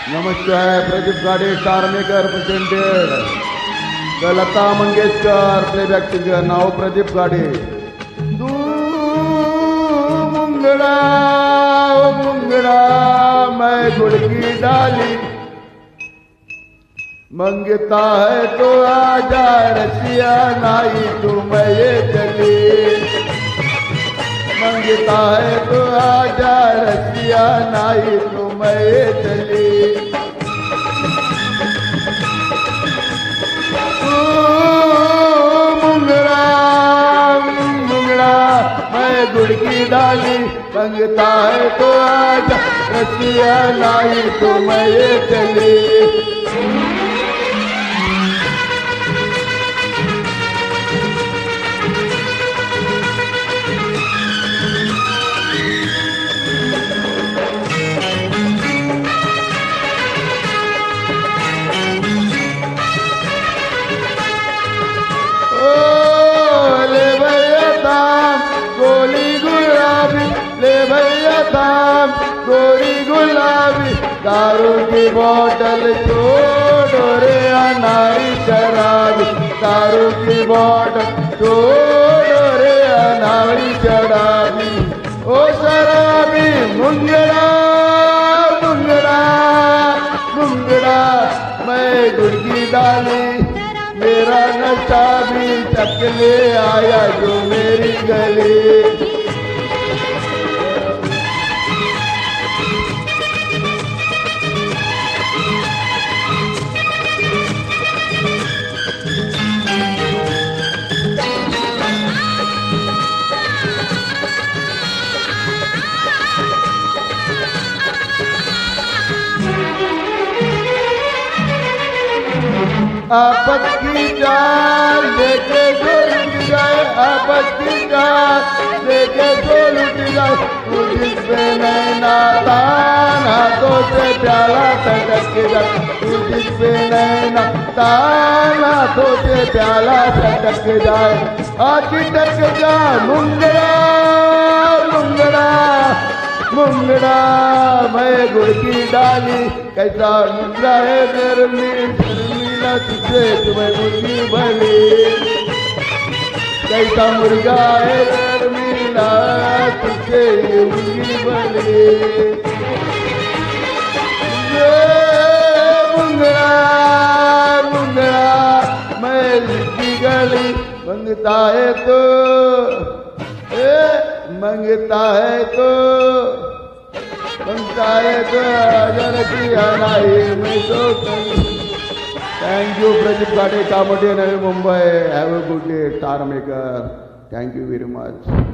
नमस्कार. प्रदीप गाडे कारमेकर presented. The Lata Mangeshkar playback singer. नाव प्रदीप गाडे. तू मुंगड़ा ओ मुंगड़ा मैं गुड़ की डाली, मंगता है तो आजा रसिया नाई तू मैं ये चली, मंगता है तो आजा रसिया नाई तू मैं ये चली. मुंगड़ा मुंगड़ा मैं गुड़ की डाली, मंगता है तो आजा रसिया नाई तू मैं ये चली. ले भैया दाम गोरी गुलाबी, दारू की बोतल छोड़ो रे अनारी शराबी, दारू की बोतल छोड़ो रे अनारी शराबी. ओ शराबी मुंगड़ा मुंगड़ा मुंगड़ा मैं गुड़ की डाली, मेरा नशा भी चक ले आया जो मेरी गली. आपस की जान लेके जो लुट जाए, आपस की जान लेके जो लुट जाए, तू जिस पे नैना तान हाथों से प्याला सटक जाए, तू जिस पे नैना तान हाथों से प्याला सटक जाए. आखी टक जा मुंगड़ा मुंगड़ा मुंगड़ा मैं गुड़ की डाली, कैसा मुंगड़ा है गर्मी तुझे तुम्हें मुर्गी भली, कैसा मुर्गा है गर्मीला तुझे मुर्गी भली. मुंगड़ा मुंगड़ा मैं लिखी गली, मंगता है तो मंगता है तो मंगता है तो आजा की अनाई मैं तो कली. Thank you, Pradeep Gade, Kamoti, Navi Mumbai. Have a good day, Star Maker. Thank you very much.